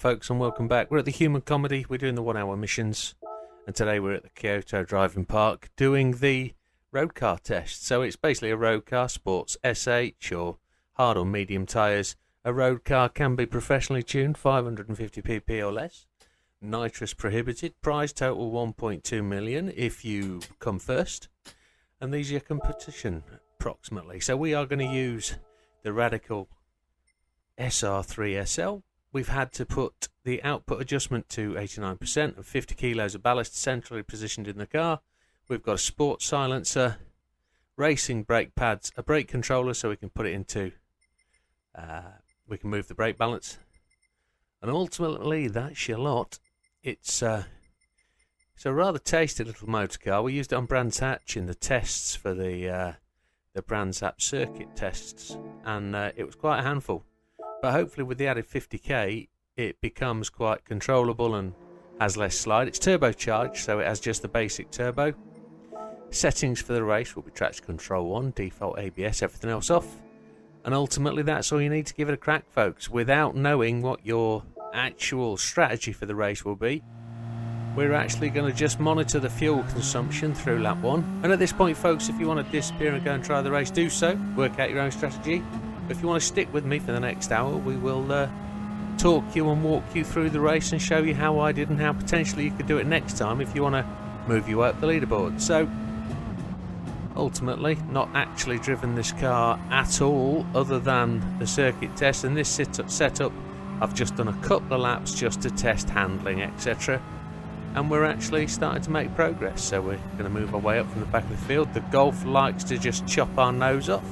folks, and welcome back. We're at the Human Comedy. We're doing the 1 hour missions, and today we're at the Kyoto driving park doing the road car test. So it's basically a road car, sports SH or hard or medium tyres. A road car can be professionally tuned, 550 pp or less. Nitrous prohibited. Prize total 1.2 million if you come first. And these are your competition approximately. So we are going to use the Radical SR3SL. We've had to put the output adjustment to 89% and 50 kilos of ballast centrally positioned in the car. We've got a sport silencer, racing brake pads, a brake controller so we can put it into, we can move the brake balance. And ultimately, that's your lot. It's a rather tasty little motor car. We used it on Brands Hatch in the tests for the Brands Hatch circuit tests, and it was quite a handful. But hopefully with the added 50k, it becomes quite controllable and has less slide. It's turbocharged, so it has just the basic turbo. Settings for the race will be traction control on, default ABS, everything else off. And ultimately that's all you need to give it a crack, folks. Without knowing what your actual strategy for the race will be, we're actually going to just monitor the fuel consumption through lap 1. And at this point, folks, if you want to disappear and go and try the race, do so. Work out your own strategy. If you want to stick with me for the next hour, we will talk you and walk you through the race and show you how I did and how potentially you could do it next time if you want to move you up the leaderboard. So, ultimately, not actually driven this car at all other than the circuit test. And this setup, I've just done a couple of laps just to test handling, etc. And we're actually starting to make progress. So we're going to move our way up from the back of the field. The Golf likes to just chop our nose off.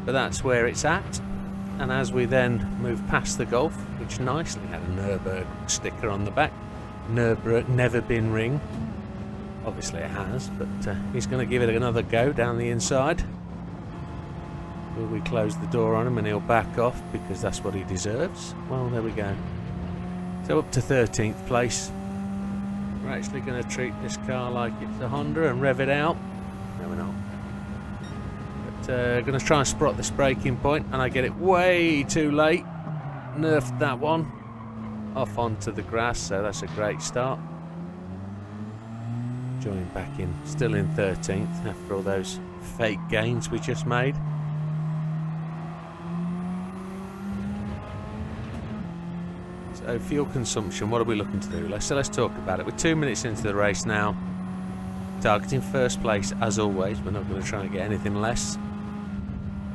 But that's where it's at, and as we then move past the Golf, which nicely had a Nürburgring sticker on the back, Nürburgring never been ring, obviously it has, but he's going to give it another go down the inside. Will we close the door on him and he'll back off because that's what he deserves? Well, there we go. So up to 13th place. We're actually going to treat this car like it's a Honda and rev it out. No, we're not. Going to try and spot this braking point, and I get it way too late. Nerfed that one off onto the grass, so that's a great start. Join back in, still in 13th after all those fake gains we just made. So fuel consumption, what are we looking to do? Let's talk about it. We're 2 minutes into the race now. Targeting first place as always. We're not going to try and get anything less.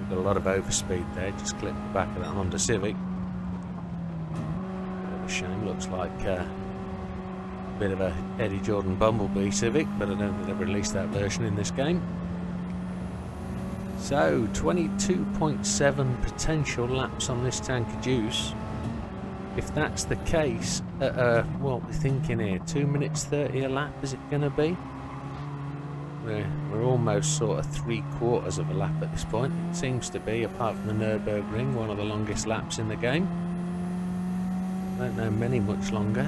Got a lot of overspeed there, just clipped the back of that Honda Civic. Bit of a shame, looks like a bit of a Eddie Jordan Bumblebee Civic, but I don't think they've released that version in this game. So 22.7 potential laps on this tank of juice. If that's the case, what we're thinking here, 2 minutes 30 a lap, is it going to be? We're almost sort of 3/4 of a lap at this point. It seems to be, apart from the Nürburgring, one of the longest laps in the game. I don't know many much longer.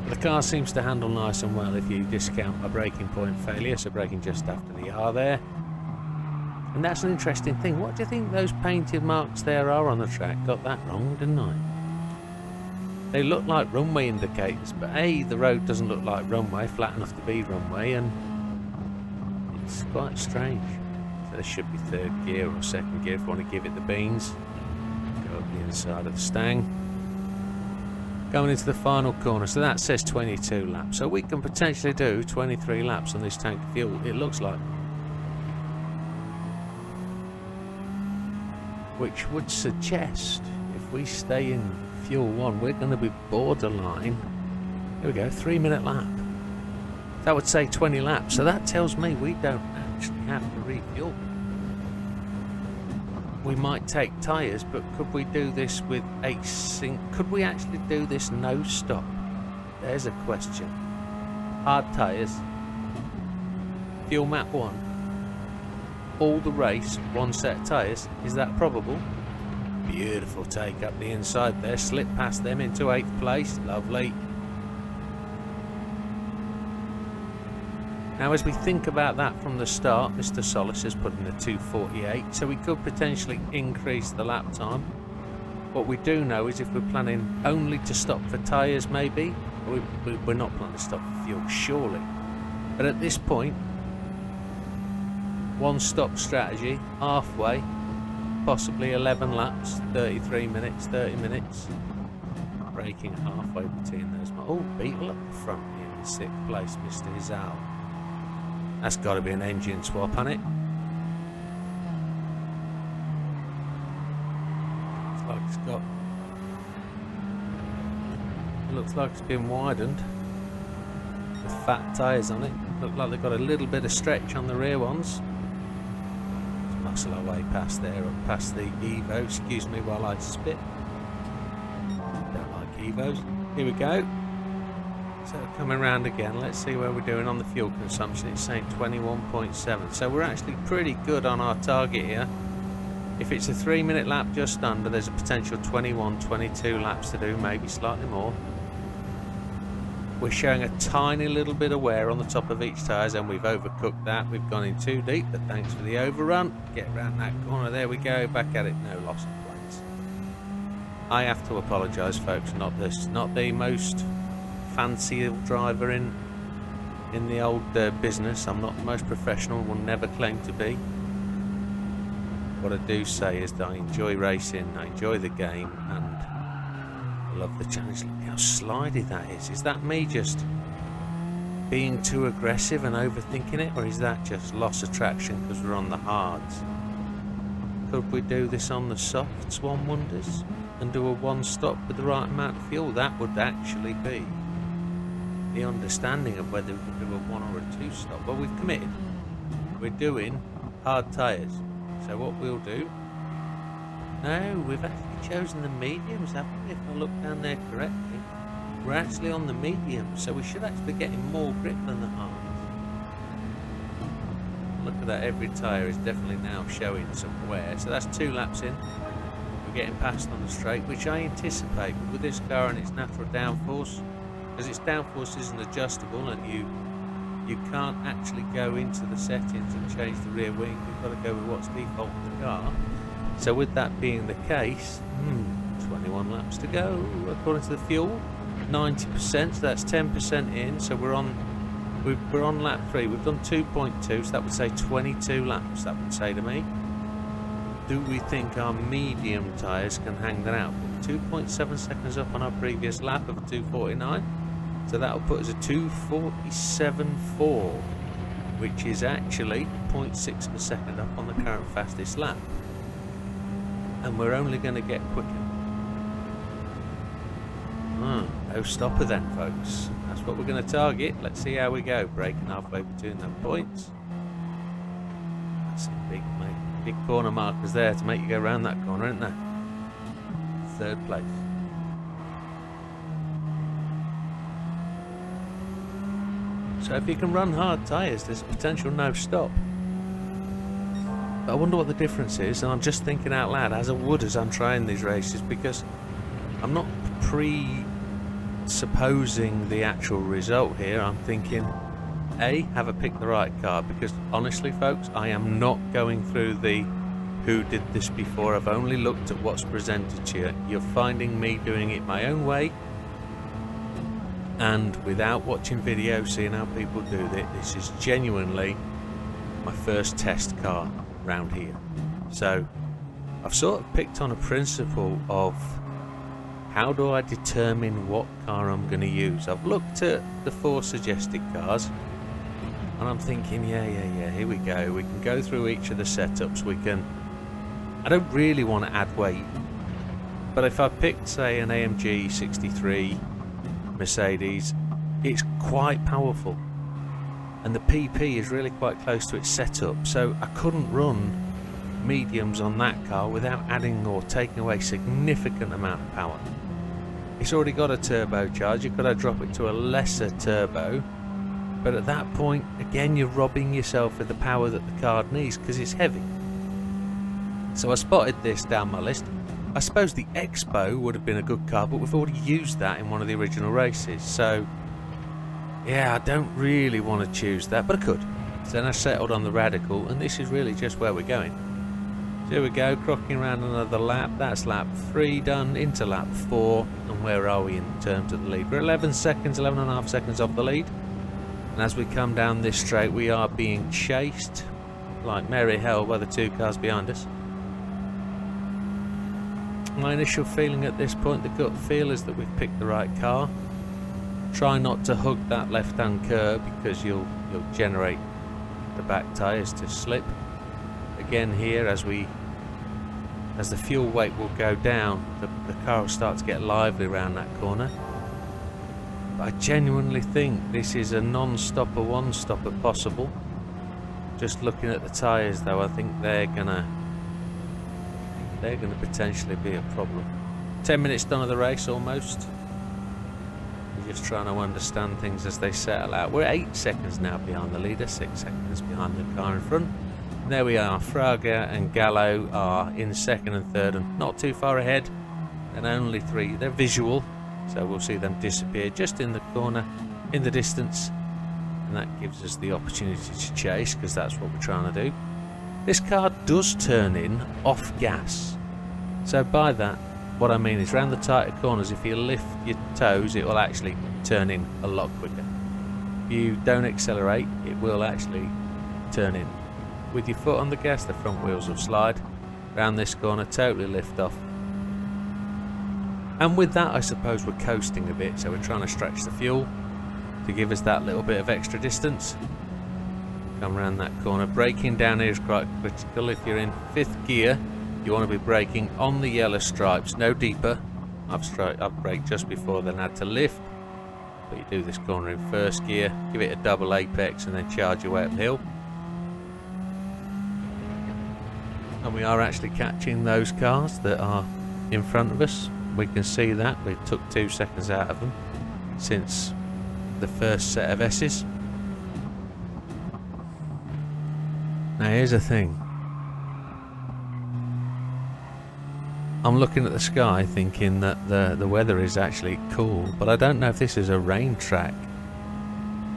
The car seems to handle nice and well if you discount a braking point failure, so braking just after the R there. And that's an interesting thing. What do you think those painted marks there are on the track? Got that wrong, didn't I? They look like runway indicators, but A, the road doesn't look like runway, flat enough to be runway, and it's quite strange. So this should be third gear or second gear if you want to give it the beans. Go up the inside of the stang. Going into the final corner, so that says 22 laps. So we can potentially do 23 laps on this tank of fuel, it looks like. Which would suggest, if we stay in Fuel 1, we're going to be borderline. Here we go, 3 minute lap. That would say 20 laps, so that tells me we don't actually have to refuel. We might take tyres, but could we do this with a sync? Could we actually do this no stop? There's a question. Hard tyres, fuel map 1, all the race, one set of tyres, is that probable? Beautiful take up the inside there, slip past them into 8th place, lovely. Now as we think about that from the start, Mr. Solis has put in a 2:48, so we could potentially increase the lap time. What we do know is if we're planning only to stop for tyres, maybe, we're not planning to stop for fuel, surely. But at this point, one stop strategy, halfway, possibly 11 laps, 33 minutes, 30 minutes. Braking halfway between those. Oh, Beetle up the front here in 6th place, Mr. Izal. That's got to be an engine swap, hasn't it? Looks like it's been widened with fat tyres on it. Look like they've got a little bit of stretch on the rear ones. Let's muscle our way past there, up past the Evo. Excuse me while I spit. Don't like Evos. Here we go. So coming round again, let's see where we're doing on the fuel consumption. It's saying 21.7. So we're actually pretty good on our target here. If it's a 3-minute lap just under, there's a potential 21, 22 laps to do, maybe slightly more. We're showing a tiny little bit of wear on the top of each tyres, and we've overcooked that. We've gone in too deep, but thanks for the overrun. Get round that corner, there we go, back at it, no loss of place. I have to apologise, folks, not the most fancy driver in the old business. I'm not the most professional, will never claim to be. What I do say is that I enjoy racing, I enjoy the game, and I love the challenge. Look how slidey that is. Is that me just being too aggressive and overthinking it, or is that just loss of traction because we're on the hards? Could we do this on the softs, one wonders, and do a one stop with the right amount of fuel? That would actually be the understanding of whether we could do a one or a two stop. Well, we've committed. We're doing hard tyres. So what we'll do... No, we've actually chosen the mediums, haven't we? If I look down there correctly, we're actually on the mediums, so we should actually be getting more grip than the hards. Look at that, every tyre is definitely now showing some wear. So that's 2 laps in. We're getting past on the straight, which I anticipate with this car and its natural downforce, because its downforce isn't adjustable, and you can't actually go into the settings and change the rear wing. You've got to go with what's default in the car. So with that being the case, 21 laps to go according to the fuel, 90%, so that's 10% in. So we're on lap 3. We've done 2.2, so that would say 22 laps. That would say to me. Do we think our medium tyres can hang that out? 2.7 seconds up on our previous lap of 2:49. So that'll put us at 2:47.4, which is actually 0.6 of a second up on the current fastest lap. And we're only going to get quicker. No stopper then, folks. That's what we're going to target. Let's see how we go. Braking halfway between them points. That's some big corner markers there to make you go around that corner, isn't there? 3rd place. So if you can run hard tyres, there's a potential no stop. But I wonder what the difference is, and I'm just thinking out loud as I would as I'm trying these races, because I'm not presupposing the actual result here. I'm thinking, A, have I picked the right car? Because honestly, folks, I am not going through the who did this before. I've only looked at what's presented to you. You're finding me doing it my own way, and without watching videos, seeing how people do it. This is genuinely my first test car round here. So I've sort of picked on a principle of how do I determine what car I'm going to use. I've looked at the 4 suggested cars and I'm thinking, yeah, here we go. We can go through each of the setups. I don't really want to add weight, but if I picked, say, an AMG 63 Mercedes, it's quite powerful, and the PP is really quite close to its setup, so I couldn't run mediums on that car without adding or taking away significant amount of power. It's already got a turbocharger. You've got to drop it to a lesser turbo, but at that point again you're robbing yourself of the power that the car needs because it's heavy. So I spotted this down my list. I suppose the Expo would have been a good car, but we've already used that in one of the original races, so yeah, I don't really want to choose that, but I could. So then I settled on the Radical, and this is really just where we're going. Here we go, crocking around another lap. That's lap 3 done, into lap 4. And where are we in terms of the lead? We're 11 seconds, 11.5 seconds off the lead. And as we come down this straight, we are being chased like merry hell by the 2 cars behind us. My initial feeling at this point, the gut feel, is that we've picked the right car. Try not to hug that left-hand curb because you'll generate the back tyres to slip. Again here, as the fuel weight will go down, the car will start to get lively around that corner. But I genuinely think this is a non-stopper, one-stopper possible. Just looking at the tyres though, I think they're gonna potentially be a problem. 10 minutes done of the race almost. We're just trying to understand things as they settle out. We're 8 seconds now behind the leader, 6 seconds behind the car in front. And there we are, Fraga and Gallo are in second and third and not too far ahead. And only 3, they're visual, so we'll see them disappear just in the corner, in the distance. And that gives us the opportunity to chase, because that's what we're trying to do. This car does turn in off gas. So by that, what I mean is round the tighter corners, if you lift your toes, it will actually turn in a lot quicker. If you don't accelerate, it will actually turn in. With your foot on the gas, the front wheels will slide. Round this corner, totally lift off. And with that, I suppose we're coasting a bit, so we're trying to stretch the fuel to give us that little bit of extra distance. Come around that corner. Braking down here is quite critical. If you're in 5th gear, you want to be braking on the yellow stripes, no deeper. I've braked just before, then had to lift. But you do this corner in 1st gear, give it a double apex and then charge your way uphill. And we are actually catching those cars that are in front of us. We can see that. We took 2 seconds out of them since the first set of S's. Now here's the thing. I'm looking at the sky thinking that the weather is actually cool, but I don't know if this is a rain track.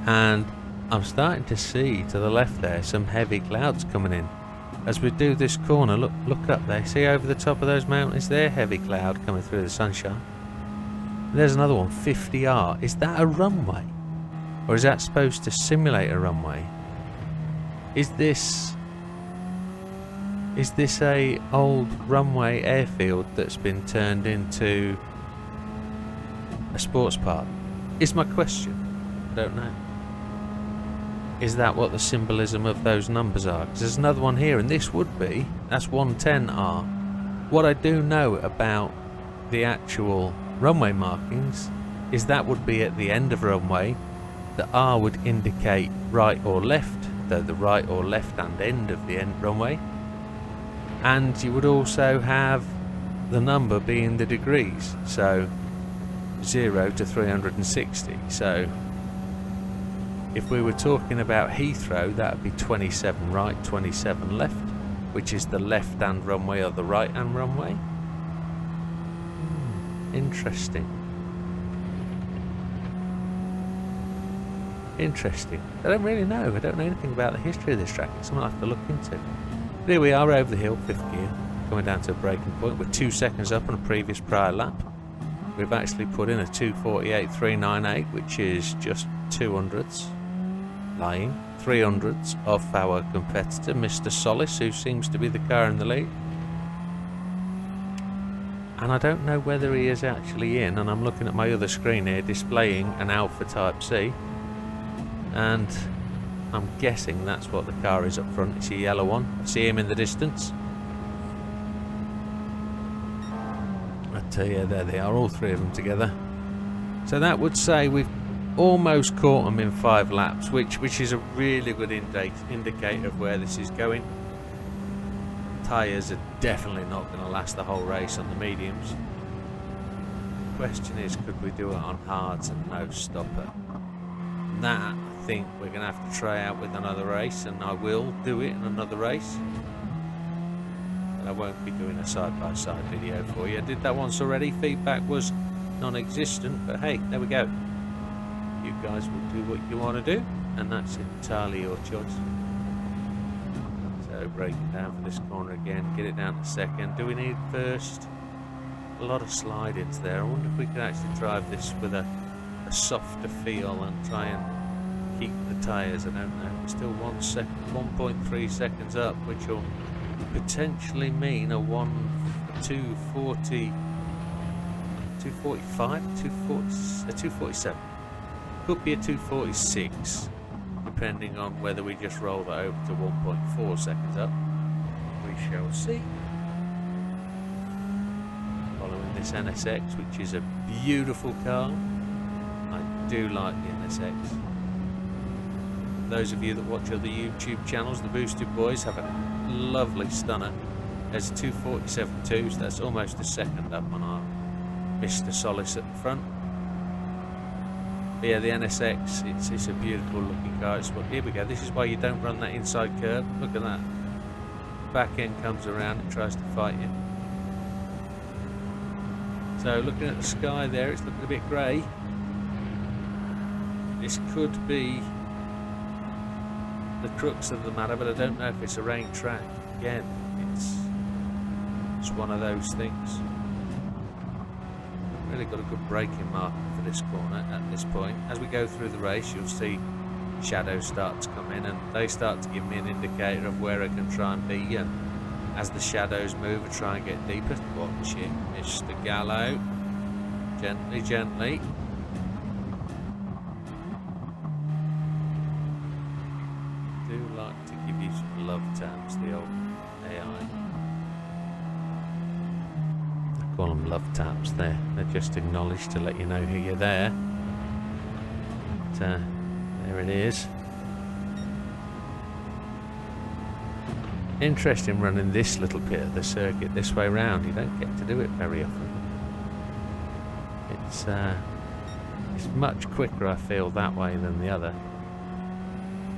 And I'm starting to see to the left there some heavy clouds coming in. As we do this corner, look up there. See over the top of those mountains there? Heavy cloud coming through the sunshine. There's another one, 50R. Is that a runway? Or is that supposed to simulate a runway? Is this a old runway airfield that's been turned into a sports park? Is my question. I don't know. Is that what the symbolism of those numbers are? Because there's another one here, and this would be, that's 110R. What I do know about the actual runway markings is that would be at the end of a runway. The R would indicate right or left, though the right or left hand end of the end runway. And you would also have the number being the degrees, so 0 to 360. So if we were talking about Heathrow, that would be 27 right, 27 left, which is the left-hand runway or the right-hand runway. Interesting. Interesting. I don't really know. I don't know anything about the history of this track. It's something I have to look into. But here we are over the hill, 5th gear, coming down to a braking point. We're 2 seconds up on a previous prior lap. We've actually put in a 2:48.398, which is just 200ths. Lying. 300ths off our competitor, Mr. Solis, who seems to be the car in the lead. And I don't know whether he is actually in, and I'm looking at my other screen here displaying an Alpha Type C. And I'm guessing that's what the car is up front. It's a yellow one. I see him in the distance. I tell you, there they are, all 3 of them together. So that would say we've almost caught them in 5 laps, which is a really good indicator of where this is going. Tyres are definitely not going to last the whole race on the mediums. The question is, could we do it on hards and no stopper? And that, I think we're going to have to try out with another race, and I will do it in another race. But I won't be doing a side-by-side video for you. I did that once already. Feedback was non-existent, but hey, there we go. You guys will do what you want to do, and that's entirely your choice. So go, break it down for this corner again, get it down to second. Do we need first? A lot of slide-ins there. I wonder if we could actually drive this with a softer feel and try and keep the tyres. I don't know. We're still 1.3 seconds up, which will potentially mean a 240, 245, 240, a 247. Could be a 246, depending on whether we just roll that over to 1.4 seconds up. We shall see. Following this NSX, which is a beautiful car. I do like the NSX. Those of you that watch other YouTube channels, the Boosted Boys have a lovely stunner. There's a 247.2, so that's almost a second up on our Mr. Solace at the front. But yeah, the NSX, it's a beautiful looking car. Here we go, this is why you don't run that inside curve. Look at that. Back end comes around and tries to fight you. So looking at the sky there, it's looking a bit grey. This could be the crux of the matter, but I don't know if it's a rain track. Again, it's one of those things. Really got a good braking marker for this corner at this point. As we go through the race, you'll see shadows start to come in, and they start to give me an indicator of where I can try and be. And as the shadows move, I try and get deeper. Watch it, Mr. Gallo. Gently, gently. I do like to give you some love taps, the old AI. I call them love taps there. They're just acknowledged to let you know who you're there. But, there it is. Interesting running this little bit of the circuit this way round. You don't get to do it very often. It's much quicker, I feel, that way than the other.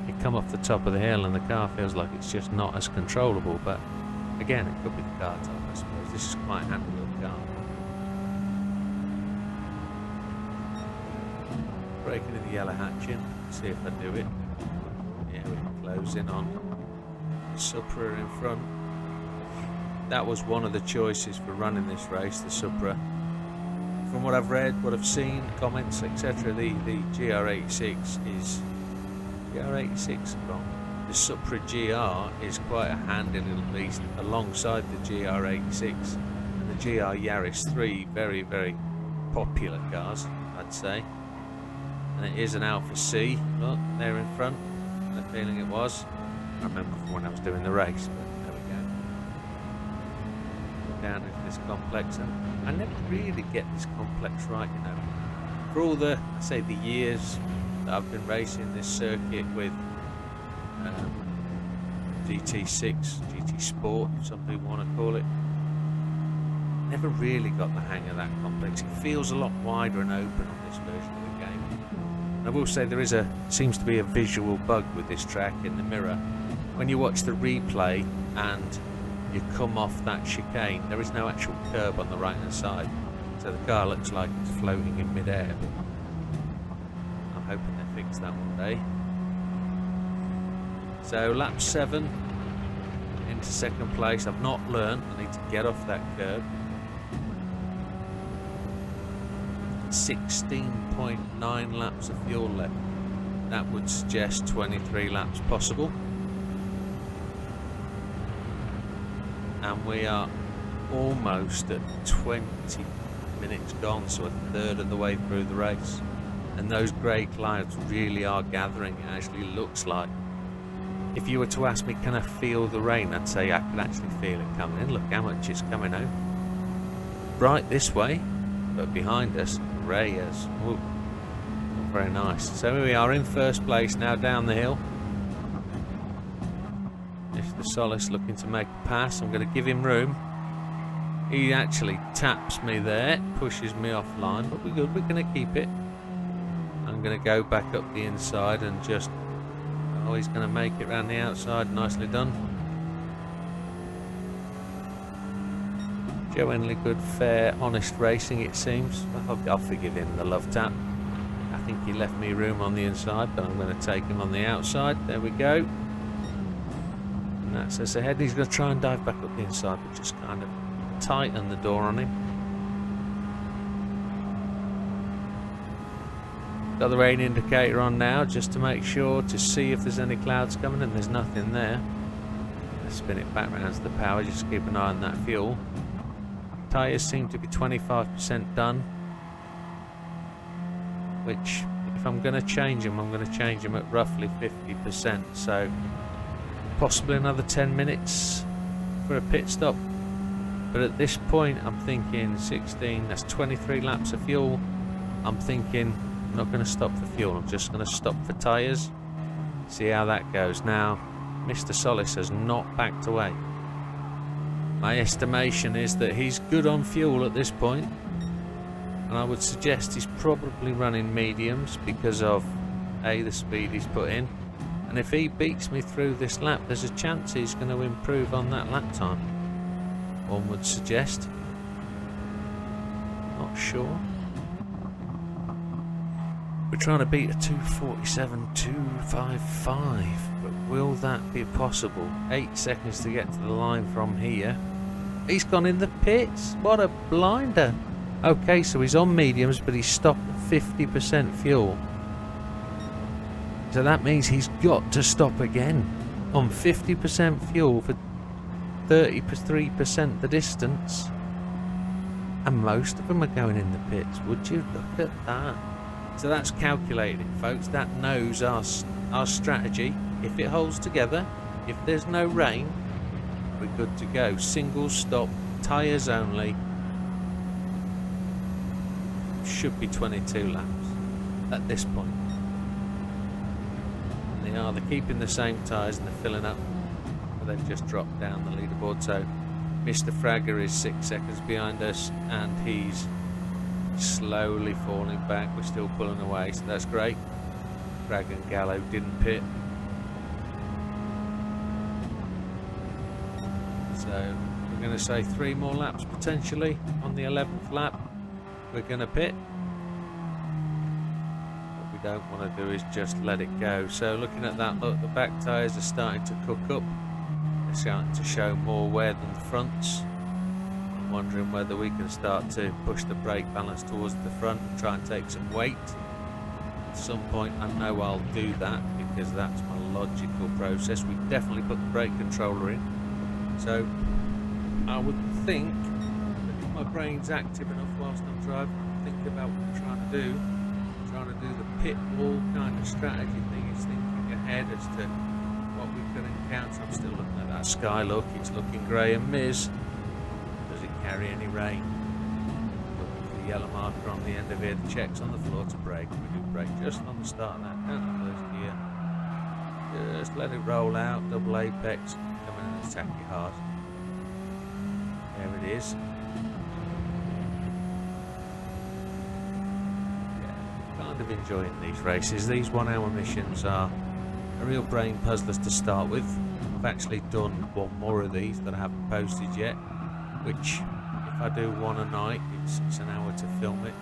You come off the top of the hill and the car feels like it's just not as controllable, but again, it could be the car type, I suppose. This is quite a handy little car. Breaking in the yellow hatching, see if I do it. Yeah, we're closing on Supra in front. That was one of the choices for running this race, the Supra. From what I've read, what I've seen, comments, etc., the GR86 is wrong. The Supra GR is quite a handy little beast alongside the GR86 and the GR Yaris 3, very, very popular cars, I'd say. And it is an Alpha C. Look, there in front. I had a feeling it was. I remember from when I was doing the race, but there we go. Down into this complex, and I never really get this complex right, you know. For all the, I say, the years that I've been racing this circuit with GT6, GT Sport, if some people want to call it, never really got the hang of that complex. It feels a lot wider and open on this version of the game. I will say there seems to be a visual bug with this track in the mirror. When you watch the replay and you come off that chicane, there is no actual curb on the right hand side, so the car looks like it's floating in mid-air. I'm hoping they fix that one day. So lap 7 into second place. I've not learned, I need to get off that curb. 16.9 laps of fuel left. That would suggest 23 laps possible. And we are almost at 20 minutes gone, so a third of the way through the race. And those grey clouds really are gathering. It actually looks like. If you were to ask me, can I feel the rain? I'd say I could actually feel it coming in. Look how much it's coming out. Right this way, but behind us, grey as. Ooh, not very nice. So here we are in first place now down the hill. Mr. Solace looking to make a pass. I'm going to give him room. He actually taps me there, pushes me offline, but we're good. We're going to keep it. I'm going to go back up the inside and just. Oh, he's going to make it round the outside. Nicely done. Genuinely good, fair, honest racing, it seems. I'll forgive him the love tap. I think he left me room on the inside, but I'm going to take him on the outside. There we go. access ahead. He's going to try and dive back up the inside, but just kind of tighten the door on him. Got the rain indicator on now just to make sure to see if there's any clouds coming, and there's nothing there. Let's spin it back round to the power, just keep an eye on that fuel. Tyres seem to be 25% done, which if I'm going to change them, I'm going to change them at roughly 50%, so possibly another 10 minutes for a pit stop. But at this point I'm thinking 16, that's 23 laps of fuel. I'm thinking I'm not going to stop for fuel, I'm just going to stop for tyres, see how that goes. Now Mr. Solis has not backed away. My estimation is that he's good on fuel at this point, and I would suggest he's probably running mediums because of the speed he's put in, and if he beats me through this lap, there's a chance he's going to improve on that lap time, one would suggest. Not sure. We're trying to beat a 2:47.255, but will that be possible? 8 seconds to get to the line from here. He's gone in the pits. What a blinder. Okay, so he's on mediums, but he's stopped at 50% fuel. So that means he's got to stop again on 50% fuel for 33% the distance. And most of them are going in the pits. Would you look at that? So that's calculated, folks. That knows our strategy. If it holds together, if there's no rain, we're good to go. Single stop, tyres only. Should be 22 laps at this point. And they're keeping the same tyres and they're filling up. But they've just dropped down the leaderboard. So Mr. Fragger is 6 seconds behind us, and he's slowly falling back. We're still pulling away, so that's great. Fragger and Gallo didn't pit. So we're going to say 3 more laps potentially. On the 11th lap we're going to pit. What we don't want to do is just let it go. So looking at that, look, the back tyres are starting to cook up. They're starting to show more wear than the fronts. I'm wondering whether we can start to push the brake balance towards the front and try and take some weight. At some point I know I'll do that because that's my logical process. We definitely put the brake controller in. So I would think that if my brain's active enough whilst I'm driving, I'm thinking about what I'm trying to do. I'm trying to do the pit wall kind of strategy thing. It's thinking ahead as to what we could encounter. I'm still looking at that sky. Look, it's looking grey and mist. Does it carry any rain? Looking for the yellow marker on the end of it. The checks on the floor to brake. We do brake just on the start of that. Don't have first gear. Just let it roll out. Double apex. Coming in and attack you hard. There it is. Yeah, kind of enjoying these races. These 1 hour missions are a real brain puzzlers to start with. I've actually done one more of these that I haven't posted yet, which if I do one a night, it's an hour to film it,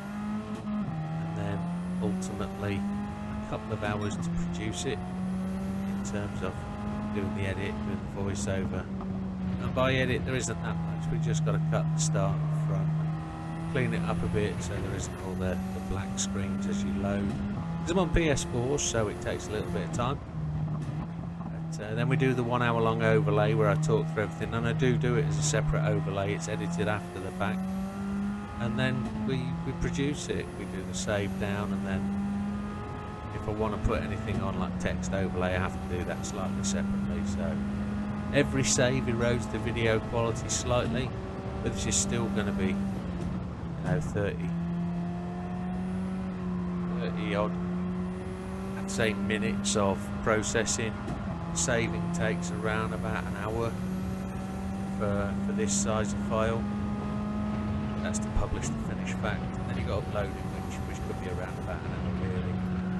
and then ultimately a couple of hours to produce it in terms of doing the edit, doing the voiceover. And by edit there isn't that much, we've just got to cut the start and front, clean it up a bit so there isn't all the black screens as you load. Because I'm on PS4, so it takes a little bit of time. But then we do the 1 hour long overlay where I talk through everything, and I do it as a separate overlay. It's edited after the fact, and then we produce it. We do the save down, and then if I want to put anything on like text overlay, I have to do that slightly separately. So every save erodes the video quality slightly, but this is still going to be 30 odd, I'd say, minutes of processing. Saving takes around about an hour for this size of file. That's to publish the finished fact, and then you've got uploading, which could be around about an hour really.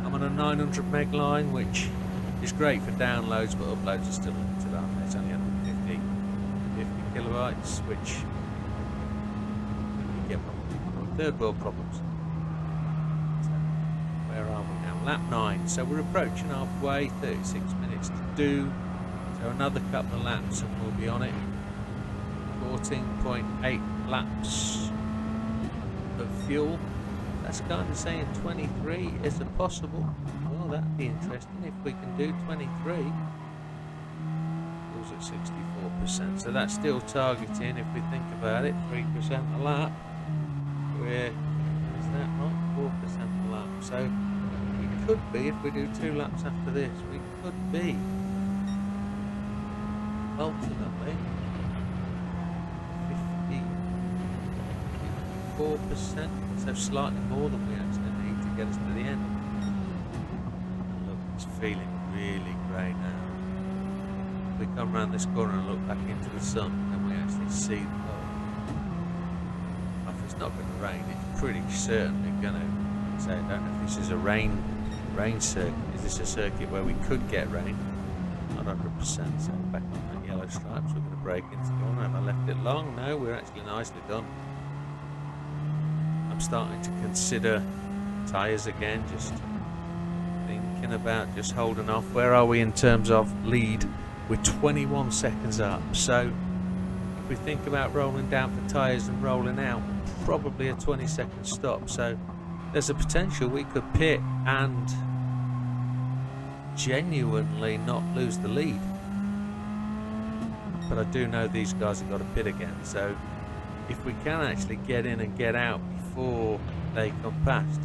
I'm on a 900 meg line, which is great for downloads, but uploads are still limited, aren't they? It's only 150 kilobytes, which you get third world problems. So, where are we now? Lap 9. So we're approaching halfway, 36 minutes to do. So another couple of laps and we'll be on it. 14.8 laps of fuel. That's kind of saying 23 is a possible. Well, that'd be interesting if we can do 23. Fuel's at 64%, so that's still targeting, if we think about it, 3% a lap. Is that right? 4% a lap. So we could be, if we do 2 laps after this, we could be ultimately 54%, so slightly more than we actually need to get us to the end. And look, it's feeling really grey now. If we come around this corner and look back into the sun, then we actually see the if it's not going to rain, it's pretty certainly going to. So I don't know if this is a rain circuit. Is this a circuit where we could get rain? Not 100%. So back on that yellow stripes, we're going to break into the corner. Have I left it long? No, we're actually nicely done. I'm starting to consider tyres again, just thinking about just holding off. Where are we in terms of lead? We're 21 seconds up, so if we think about rolling down for tyres and rolling out, probably a 20-second stop, so there's a potential we could pit and genuinely not lose the lead. But I do know these guys have got to pit again, so if we can actually get in and get out before they come past,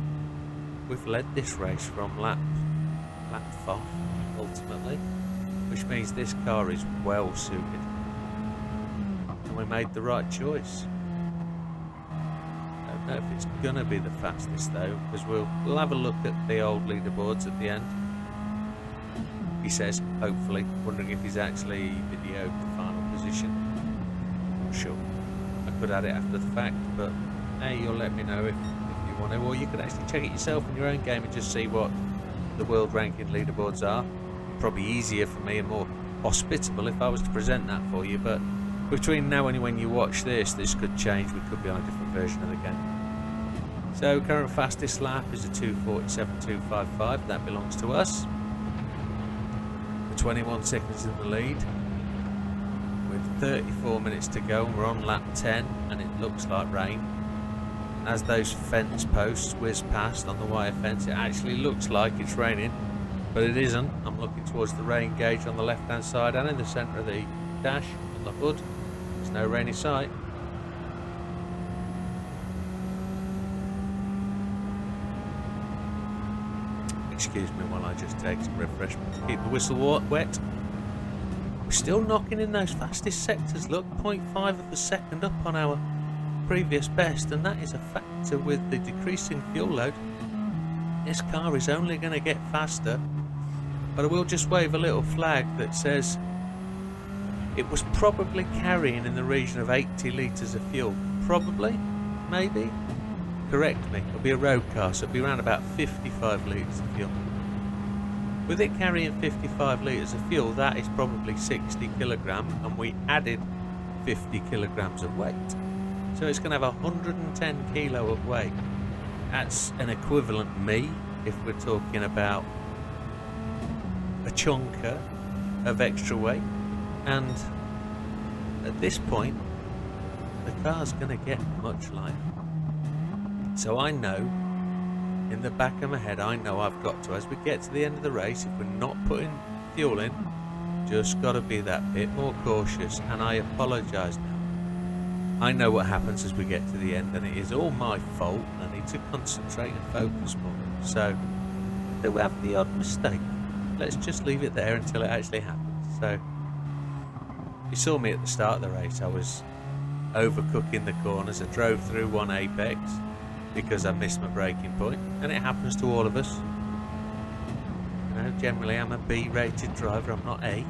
we've led this race from lap 5 ultimately, which means this car is well suited, and we made the right choice. I don't know if it's gonna be the fastest though, because we'll have a look at the old leaderboards at the end. He says, hopefully, wondering if he's actually videoed the final position. Not sure. I could add it after the fact, but hey, you'll let me know if you want to, or you could actually check it yourself in your own game and just see what the world ranking leaderboards are. Probably easier for me and more hospitable if I was to present that for you, but between now and when you watch this could change. We could be on a different version of the game. So current fastest lap is a 2:47.255. That belongs to us. We're 21 seconds in the lead with 34 minutes to go, and we're on lap 10, and it looks like rain. And as those fence posts whiz past on the wire fence, it actually looks like it's raining, but it isn't. I'm looking towards the rain gauge on the left hand side and in the centre of the dash on the hood. There's no rain in sight. Excuse me while I just take some refreshment to keep the whistle wet. We're still knocking in those fastest sectors. Look, 0.5 of a second up on our previous best, and that is a factor with the decreasing fuel load. This car is only going to get faster, but I will just wave a little flag that says it was probably carrying in the region of 80 litres of fuel. Probably, maybe. Correct me, it'll be a road car, so it'll be around about 55 litres of fuel. With it carrying 55 litres of fuel, that is probably 60 kilograms, and we added 50 kilograms of weight. So it's going to have 110 kilo of weight. That's an equivalent me, if we're talking about a chunker of extra weight. And at this point, the car's going to get much lighter. So I know, in the back of my head, I know I've got to, as we get to the end of the race, if we're not putting fuel in, just got to be that bit more cautious, and I apologise now. I know what happens as we get to the end, and it is all my fault, and I need to concentrate and focus more. So, do we have the odd mistake? Let's just leave it there until it actually happens. So, you saw me at the start of the race. I was overcooking the corners. I drove through one apex because I missed my braking point, and it happens to all of us. You know, generally I'm a B-rated driver, I'm not A.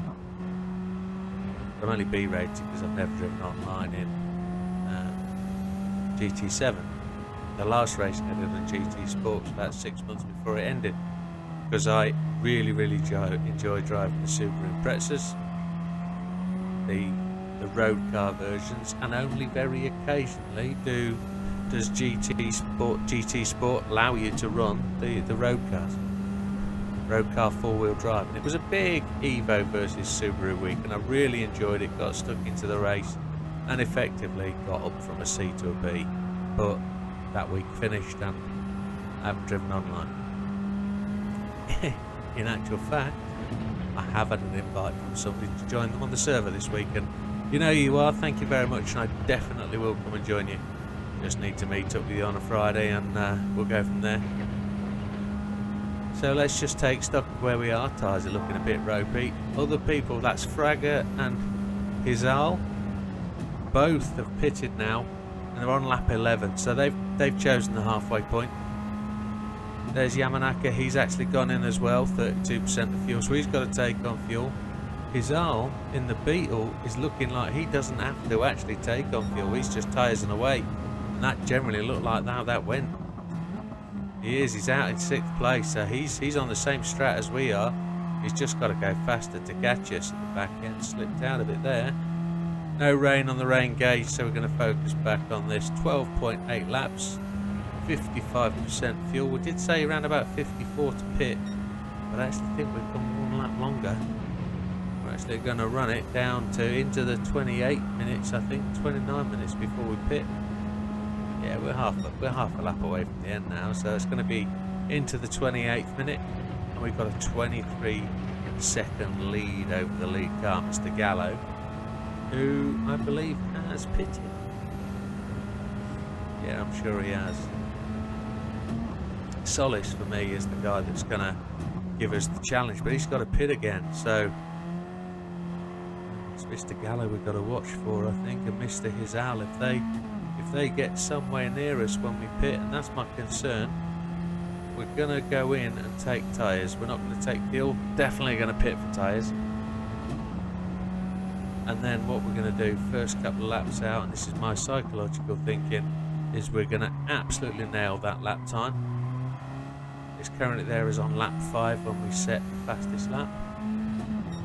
I'm only B-rated because I've never driven online in GT7. The last race I did on GT Sport was about 6 months before it ended, because I really enjoy driving the Subaru Imprezas, the road car versions, and only very occasionally does GT Sport allow you to run the road cars. road car 4-wheel drive, and it was a big Evo versus Subaru week, and I really enjoyed it. Got stuck into the race and effectively got up from a C to a B, but that week finished and I haven't driven online. In actual fact, I have had an invite from somebody to join them on the server this week, and you know you are, thank you very much, and I definitely will come and join you. Just need to meet up with you on a Friday and we'll go from there. So let's just take stock of where we are. Tyres are looking a bit ropey. Other people, that's Fragger and Hizal, both have pitted now and they're on lap 11, so they've chosen the halfway point. There's Yamanaka, he's actually gone in as well, 32% of fuel, so he's got to take on fuel. Hizal in the Beetle is looking like he doesn't have to actually take on fuel, he's just tyres away. And that generally looked like how that went. He's out in 6th place, so he's on the same strat as we are. He's just got to go faster to catch us. At the back end slipped out a bit there. No rain on the rain gauge, so we're going to focus back on this. 12.8 laps, 55% fuel. We did say around about 54 to pit, but I actually think we've gone 1 lap longer. We're actually going to run it down to into the 28 minutes, I think, 29 minutes before we pit. Yeah, we're half a lap away from the end now, so it's going to be into the 28th minute, and we've got a 23-second lead over the lead car, Mr. Gallo, who I believe has pitted. Yeah, I'm sure he has. Solis for me is the guy that's going to give us the challenge, but he's got to pit again, so it's Mr. Gallo we've got to watch for, I think, and Mr. Hizal if they get somewhere near us when we pit, and that's my concern. We're going to go in and take tyres. We're not going to take fuel. Definitely going to pit for tyres. And then what we're going to do, first couple of laps out, and this is my psychological thinking, is we're going to absolutely nail that lap time. It's currently there as on lap 5 when we set the fastest lap.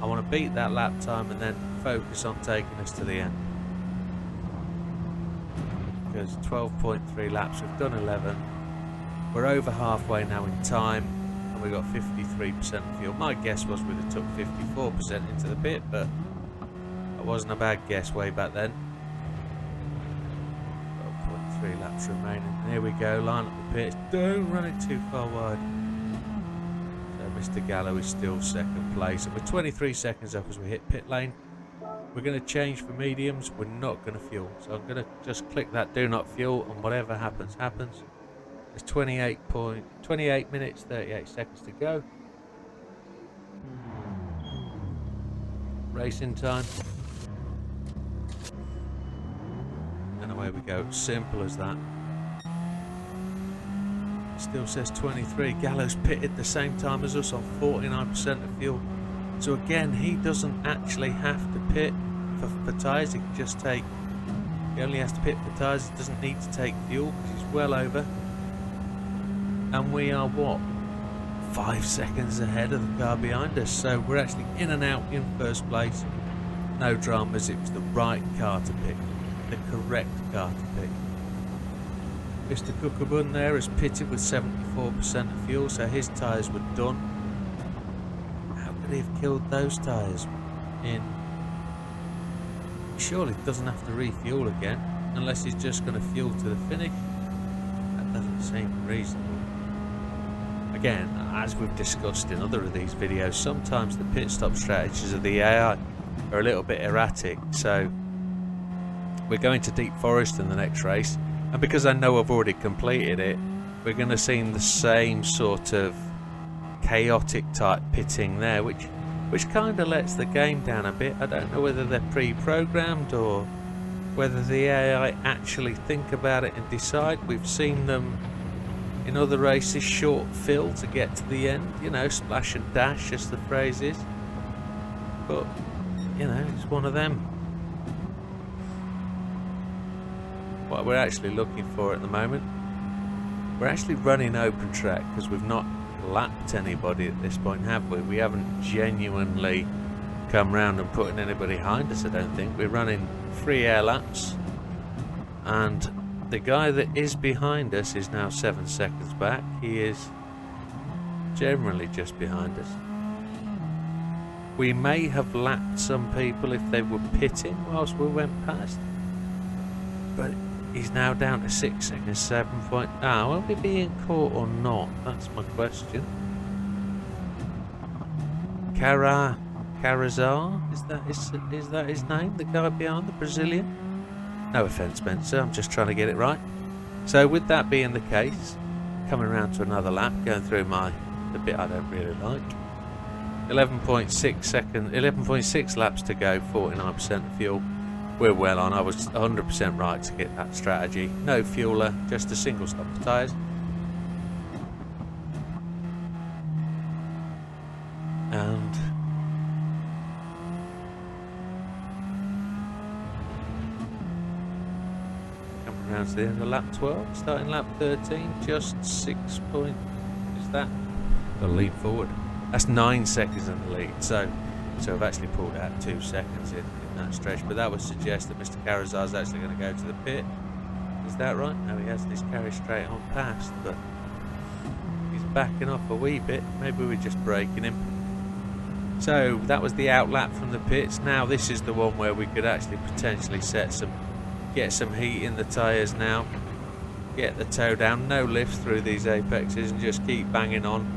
I want to beat that lap time and then focus on taking us to the end. Because 12.3 laps, we've done 11. We're over halfway now in time, and we've got 53% of fuel. My guess was we'd have took 54% into the pit, but that wasn't a bad guess way back then. 12.3 laps remaining. And here we go, line up the pits. Don't run it too far wide. So Mr. Gallo is still 2nd place, and we're 23 seconds up as we hit pit lane. We're going to change for mediums. We're not going to fuel, so I'm going to just click that do not fuel, and whatever happens happens. There's 28 minutes 38 seconds to go. Racing time, and away we go. Simple as that. Still says 23. Gallo's pitted the same time as us on 49% of fuel, so again he doesn't actually have to pit for tyres. He can just take, he only has to pit for tyres, he doesn't need to take fuel because he's well over. And we are what, 5 seconds ahead of the car behind us, so we're actually in and out in 1st place. No dramas, it was the right car to pick, the correct car to pick. Mr. Kukabun there has pitted with 74% of fuel, so his tyres were done. How could he have killed those tyres in? Surely doesn't have to refuel again unless he's just going to fuel to the finish. That doesn't seem reasonable. Again, as we've discussed in other of these videos, sometimes the pit stop strategies of the AI are a little bit erratic. So we're going to Deep Forest in the next race, and because I know I've already completed it, we're going to see the same sort of chaotic type pitting there, which kind of lets the game down a bit. I don't know whether they're pre-programmed or whether the AI actually think about it and decide. We've seen them in other races short fill to get to the end, you know, splash and dash as the phrase is, but you know, it's one of them. What we're actually looking for at the moment, we're actually running open track because we've not lapped anybody at this point, have we? We haven't genuinely come round and putting anybody behind us, I don't think. We're running 3 air laps, and the guy that is behind us is now 7 seconds back. He is generally just behind us. We may have lapped some people if they were pitting whilst we went past. But he's now down to 6 seconds, 7 point... Ah, will we be being caught or not? That's my question. Carazar? Is that his name? The guy behind, the Brazilian? No offence, Spencer, I'm just trying to get it right. So with that being the case, coming around to another lap, going through the bit I don't really like. 11.6 laps to go, 49% of fuel. We're well on. I was 100% right to get that strategy. No fueler, just a single stock of tyres. And coming around to the end of lap 12, starting lap 13, just 6 point. Is that? I'll lean forward. That's 9 seconds in the lead. So I've actually pulled out 2 seconds in that stretch. But that would suggest that Mr. Carazar is actually going to go to the pit. Is that right? No, he hasn't. He's carried straight on past, but he's backing off a wee bit. Maybe we're just braking him. So that was the out lap from the pits. Now this is the one where we could actually potentially get some heat in the tyres now. Get the toe down, no lift through these apexes, and just keep banging on.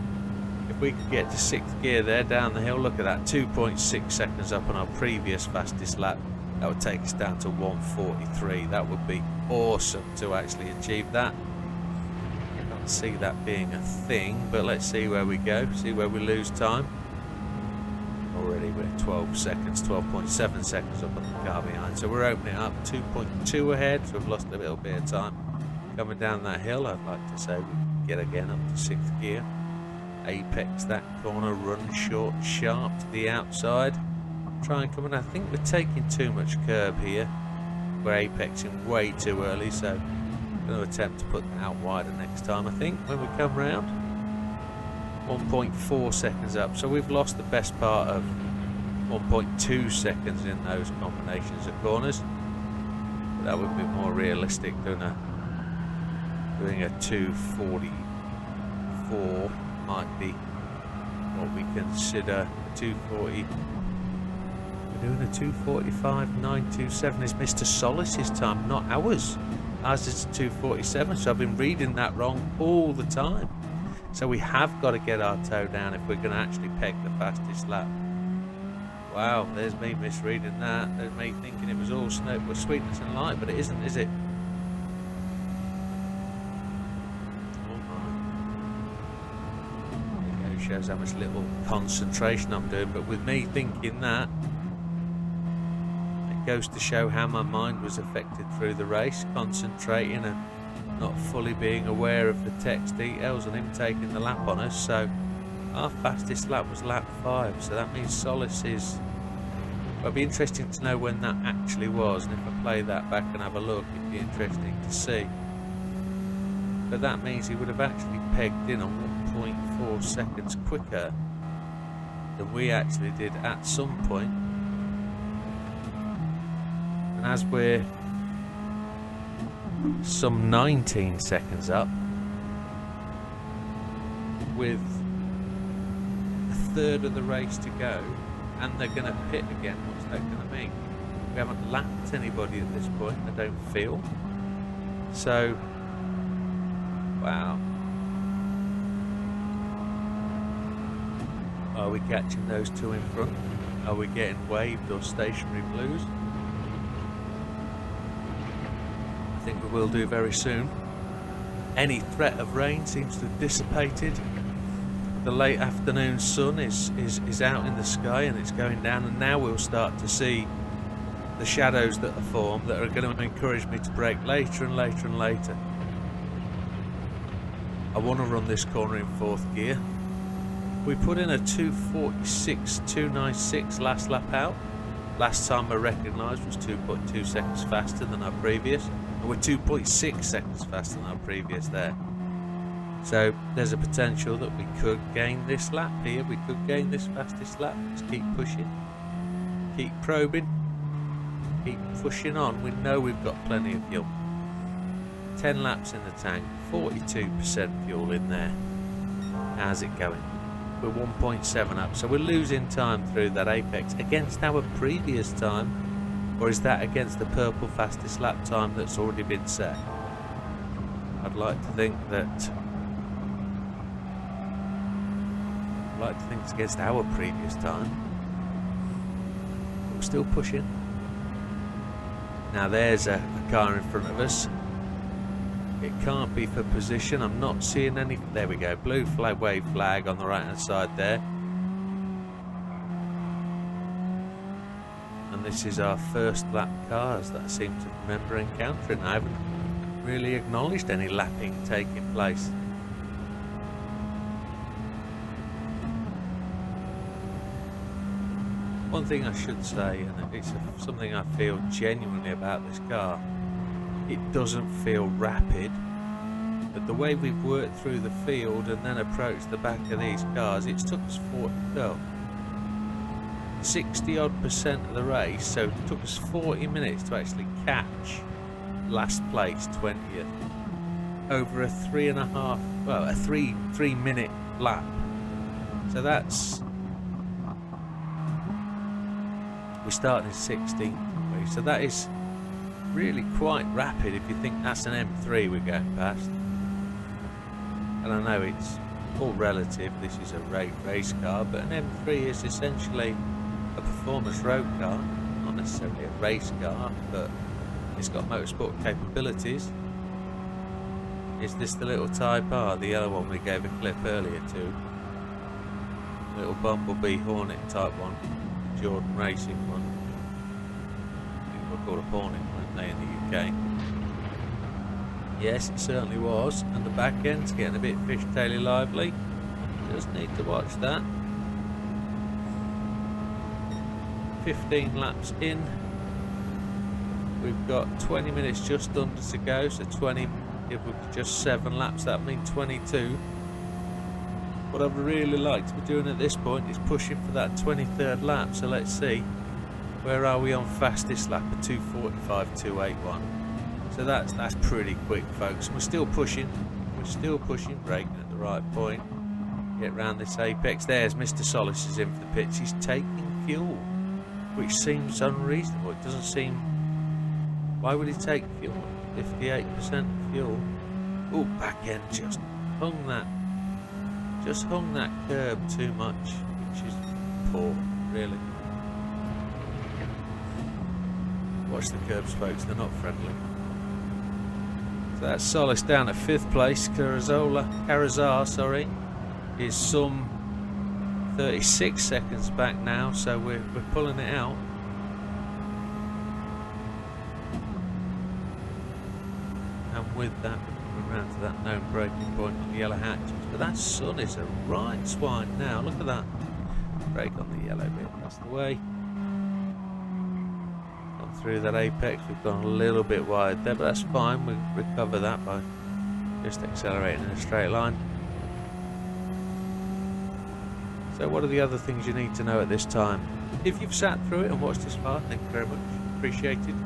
If we could get to 6th gear there down the hill, look at that, 2.6 seconds up on our previous fastest lap. That would take us down to 1:43. That would be awesome to actually achieve that. I can't see that being a thing, but let's see where we go, see where we lose time. Already we're 12 seconds, 12.7 seconds up on the car behind. So we're opening up 2.2 ahead, so we've lost a little bit of time. Coming down that hill, I'd like to say we can get again up to 6th gear. Apex that corner, run short, sharp to the outside. Try and come in. I think we're taking too much curb here. We're apexing way too early, so I'm going to attempt to put that out wider next time, I think, when we come round. 1.4 seconds up, so we've lost the best part of 1.2 seconds in those combinations of corners. But that would be more realistic than doing a 2:44 might be what we consider a 2:40. We're doing a 2:45.927 is Mr. Solis's time, not ours. Ours is 2:47, so I've been reading that wrong all the time. So we have got to get our toe down if we're going to actually peg the fastest lap. Wow, there's me misreading that. There's me thinking it was all sweetness and light, but it isn't, is it? There you go, shows how much little concentration I'm doing, but with me thinking that, it goes to show how my mind was affected through the race, concentrating and not fully being aware of the text details and him taking the lap on us. So our fastest lap was lap 5, so that means Solis is... Well, it'd be interesting to know when that actually was, and if I play that back and have a look, it'd be interesting to see. But that means he would have actually pegged in on 1.4 seconds quicker than we actually did at some point. And as we're some 19 seconds up, with a third of the race to go, and they're going to pit again, what's that going to mean? We haven't lapped anybody at this point, I don't feel. So, wow. Are we catching those two in front? Are we getting waved or stationary blues? I think we will do very soon. Any threat of rain seems to have dissipated. The late afternoon sun is out in the sky and it's going down, and now we'll start to see the shadows that are formed that are going to encourage me to brake later and later and later. I want to run this corner in 4th gear. We put in a 2:46.296 last lap out. Last time I recognised was 2.2 seconds faster than our previous. And we're 2.6 seconds faster than our previous there. So there's a potential that we could gain this lap here. We could gain this fastest lap. Just keep pushing. Keep probing. Keep pushing on. We know we've got plenty of fuel. 10 laps in the tank. 42% fuel in there. How's it going? We're 1.7 up, so we're losing time through that apex against our previous time, or is that against the purple fastest lap time that's already been set? I'd like to think it's against our previous time, but we're still pushing. Now there's a car in front of us. It can't be for position. I'm not seeing any. There we go. Blue flag, wave flag on the right hand side there. And this is our first lap cars that I seem to remember encountering. I haven't really acknowledged any lapping taking place. One thing I should say, and it's something I feel genuinely about this car, it doesn't feel rapid, but the way we've worked through the field and then approached the back of these cars, it's took us 60% of the race, so it took us 40 minutes to actually catch last place 20th over a 3 minute lap. So that's, we started in 16th, so that is really quite rapid if you think that's an M3 we're going past. And I know it's all relative, this is a race car, but an M3 is essentially a performance road car, not necessarily a race car, but it's got motorsport capabilities. Is this the little Type R, the other one we gave a clip earlier to? Little Bumblebee Hornet Type 1, Jordan Racing one. I think we're called a Hornet, weren't they, in the UK? Yes, it certainly was. And the back end's getting a bit fishtaily lively. Just need to watch that. 15 laps in. We've got 20 minutes just under to go, so 20, if we've just 7 laps, that means 22. What I'd really like to be doing at this point is pushing for that 23rd lap, so let's see. Where are we on fastest lap? A 2:45.281. So that's pretty quick, folks. We're still pushing, braking at the right point. Get round this apex. There's Mr. Solis is in for the pits. He's taking fuel, which seems unreasonable. It doesn't seem. Why would he take fuel? 58% fuel. Oh, back end just hung that curb too much, which is poor, really. Watch the curbs, folks, they're not friendly. So that's Solis down at 5th place. Carazar, sorry, is some 36 seconds back now, so we're pulling it out. And with that, we're around to that known braking point on the yellow hatches. But that sun is a right swine now. Look at that. Brake on the yellow bit. That's the way. Gone through that apex. We've gone a little bit wide there, but that's fine. We'll recover that by just accelerating in a straight line. So what are the other things you need to know at this time? If you've sat through it and watched this far, thank you very much. Appreciated.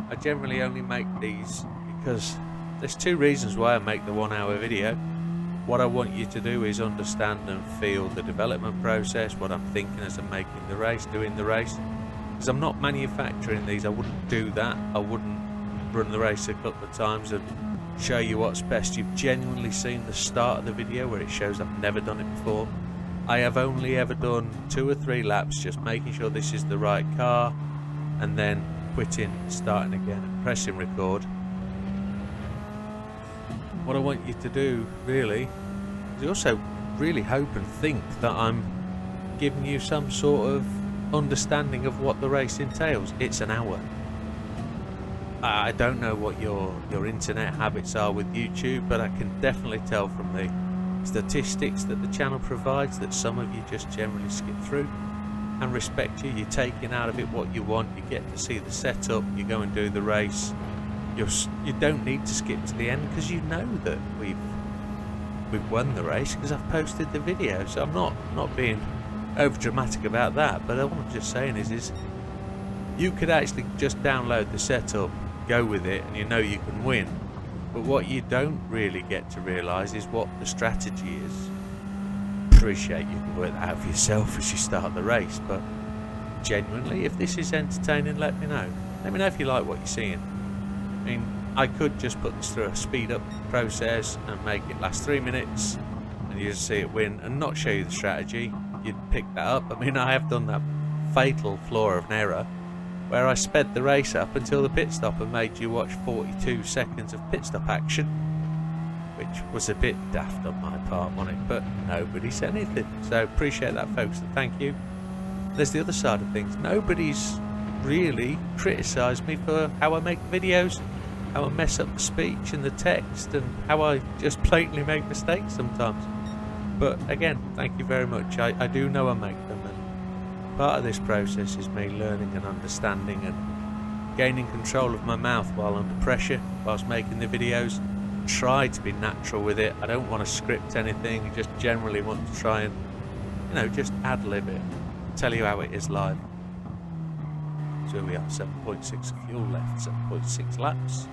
I generally only make these because there's 2 reasons why I make the 1 hour video. What I want you to do is understand and feel the development process, what I'm thinking as I'm making the race, doing the race. Because I'm not manufacturing these, I wouldn't do that. I wouldn't run the race a couple of times and show you what's best. You've genuinely seen the start of the video where it shows I've never done it before. I have only ever done 2 or 3 laps, just making sure this is the right car, and then quitting, starting again and pressing record. What I want you to do really is also really hope and think that I'm giving you some sort of understanding of what the race entails. It's an hour. I don't know what your internet habits are with YouTube, but I can definitely tell from the statistics that the channel provides that some of you just generally skip through. And respect you, you're taking out of it what you want. You get to see the setup, you go and do the race. You don't need to skip to the end because you know that we've won the race because I've posted the video. So I'm not being over dramatic about that, but what I'm just saying is you could actually just download the setup, go with it, and you know you can win. But what you don't really get to realise is what the strategy is. Appreciate you can work that out for yourself as you start the race, but genuinely, if this is entertaining, let me know. Let me know if you like what you're seeing. I mean, I could just put this through a speed up process and make it last 3 minutes and you just see it win and not show you the strategy. You'd pick that up. I mean, I have done that fatal flaw of an error where I sped the race up until the pit stop and made you watch 42 seconds of pit stop action, which was a bit daft on my part, wasn't it? But nobody said anything, so appreciate that, folks, and thank you. There's the other side of things. Nobody's really criticised me for how I make videos, how I mess up the speech and the text, and how I just blatantly make mistakes sometimes. But again, thank you very much. I do know I make them, and part of this process is me learning and understanding and gaining control of my mouth while under pressure, whilst making the videos. Try to be natural with it. I don't want to script anything, just generally want to try and, you know, just ad-lib it, tell you how it is live. So we have 7.6 of fuel left, 7.6 laps,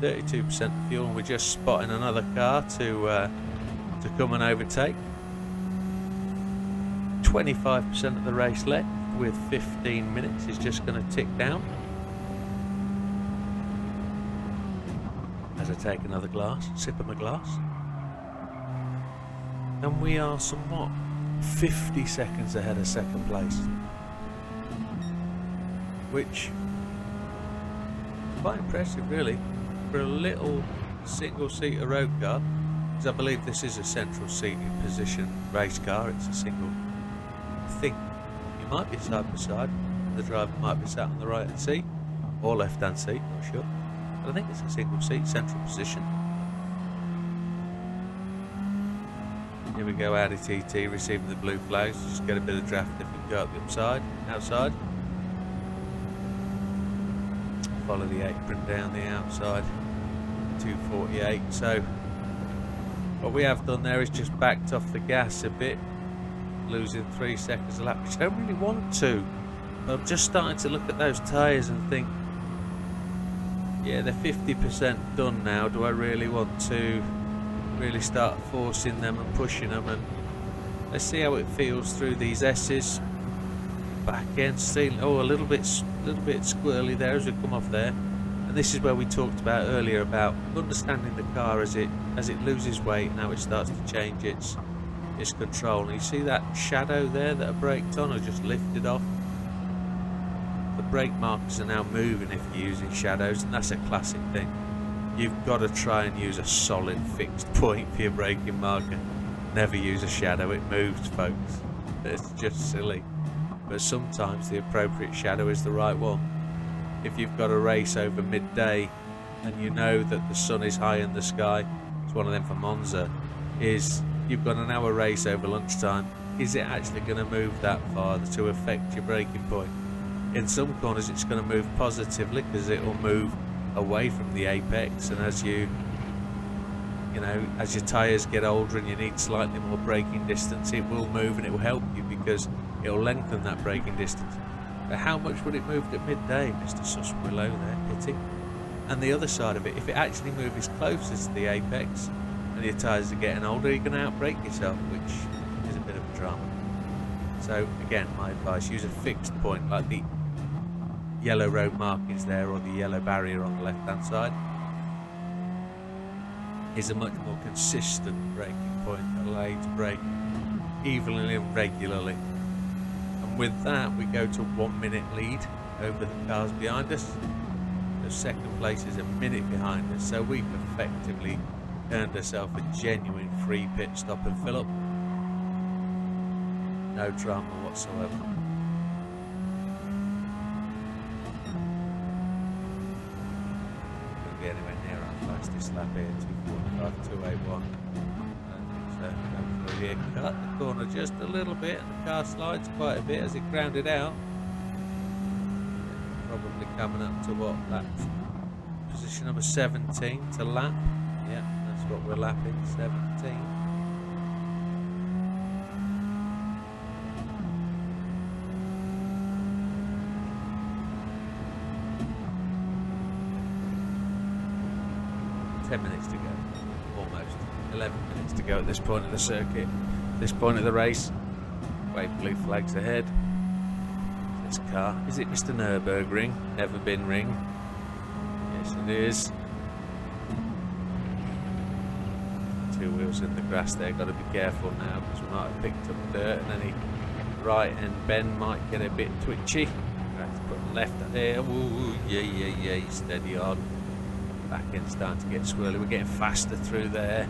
32% of fuel, and we're just spotting another car to come and overtake. 25% of the race left with 15 minutes is just going to tick down. As I take another sip of my glass. And we are somewhat 50 seconds ahead of second place. Which is quite impressive really for a little single-seater road car, because I believe this is a central seating position race car. It's a single. I think you might be side by side, the driver might be sat on the right hand seat or left hand seat, not sure, but I think it's a single seat central position. Here we go, Audi TT receiving the blue flags. Just get a bit of draft if we go up the outside. Follow the apron down the outside, 248. So what we have done there is just backed off the gas a bit, losing 3 seconds a lap, which I don't really want to. But I'm just starting to look at those tyres and think, yeah, they're 50% done now. Do I really want to really start forcing them and pushing them? And let's see how it feels through these S's. Back end stealing, oh, a little bit squirrely there as we come off there. And this is where we talked about earlier about understanding the car as it loses weight and how it starts to change its control. And you see that shadow there that I braked on or just lifted off? The brake markers are now moving if you're using shadows, and that's a classic thing. You've got to try and use a solid fixed point for your braking marker. Never use a shadow, it moves, folks. It's just silly. But sometimes the appropriate shadow is the right one. If you've got a race over midday and you know that the sun is high in the sky, it's one of them for Monza, is you've got an hour race over lunchtime, is it actually going to move that far to affect your braking point? In some corners it's going to move positively because it will move away from the apex, and as your tyres get older and you need slightly more braking distance, it will move and it will help you because it will lengthen that braking distance. But how much would it move at midday, Mr. Suswillow there, pity? And the other side of it, if it actually moves closer to the apex and your tyres are getting older, you're going to outbrake yourself, which is a bit of a drama. So again, my advice, use a fixed point like the yellow road markings there or the yellow barrier on the left hand side is a much more consistent braking point that allows you to brake evenly and regularly. And with that we go to 1 minute lead over the cars behind us. The second place is a minute behind us, so we've effectively earned ourselves a genuine free pit stop and fill up. No drama whatsoever. Anywhere near our fastest lap here, 2:45, 2:81. So here, cut the corner just a little bit, and the car slides quite a bit as it grounded out. Probably coming up to what, lap position number 17 to lap. Yeah, that's what we're lapping, 17. 10 minutes to go. Almost. 11 minutes to go at this point of the circuit. This point of the race. Wave blue flags ahead. This car. Is it Mr. Nürburgring? Never been ring. Yes, it is. Two wheels in the grass there. Got to be careful now because we might have picked up dirt and any right hand bend might get a bit twitchy. Have to put left there. Ooh, yeah. Steady on. Back end starting to get swirly. We're getting faster through there.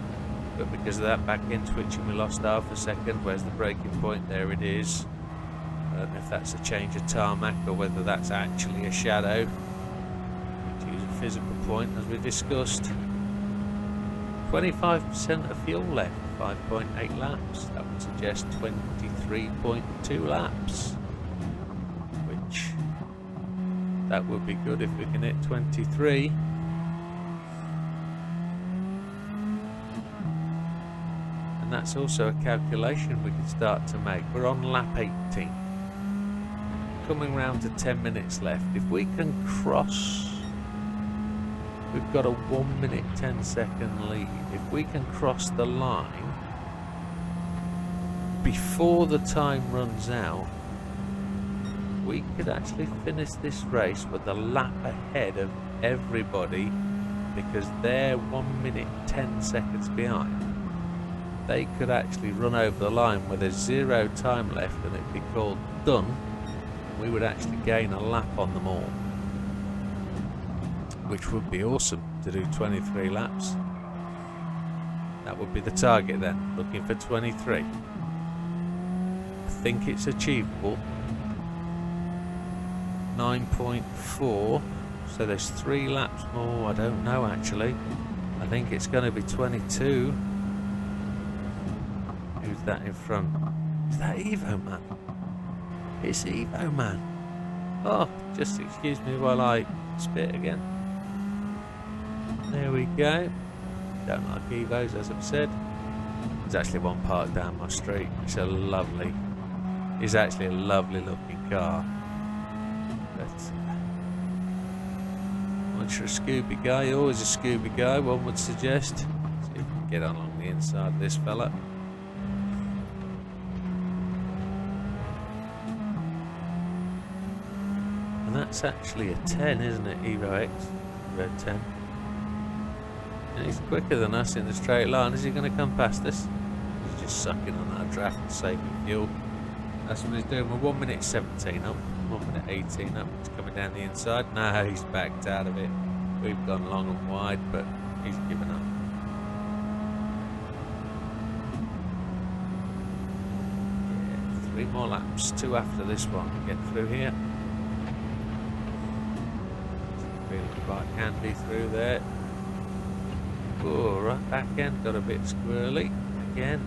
But because of that back end twitching, we lost half a second. Where's the braking point? There it is. I don't know if that's a change of tarmac or whether that's actually a shadow. To use a physical point as we discussed. 25% of fuel left, 5.8 laps. That would suggest 23.2 laps. Which, that would be good if we can hit 23. And that's also a calculation we can start to make. We're on lap 18. Coming round to 10 minutes left. If we can cross... We've got a 1 minute 10 second lead. If we can cross the line before the time runs out, we could actually finish this race with a lap ahead of everybody because they're 1 minute 10 seconds behind. They could actually run over the line where there's 0 time left and it'd be called done. And we would actually gain a lap on them all. Which would be awesome to do 23 laps. That would be the target then, looking for 23. I think it's achievable. 9.4, so there's 3 laps more. I don't know actually. I think it's going to be 22. Who's that in front? Is that Evo Man? It's Evo Man. Oh, just excuse me while I spit again. There we go. Don't like Evos, as I've said. There's actually one parked down my street. It's actually a lovely looking car. But once you're a Scooby guy, you're always a Scooby guy, one would suggest. See if we can get on along the inside of this fella. And that's actually a 10, isn't it? Evo X, red 10. And he's quicker than us in the straight line. Is he going to come past us? He's just sucking on that draft and saving fuel. That's what he's doing. We're 1 minute 17 up, 1 minute 18 up. He's coming down the inside. No, he's backed out of it. We've gone long and wide, but he's given up. Yeah, 3 more laps. 2 after this one. Get through here. Feeling quite handy through there. Oh, right back end got a bit squirrely again.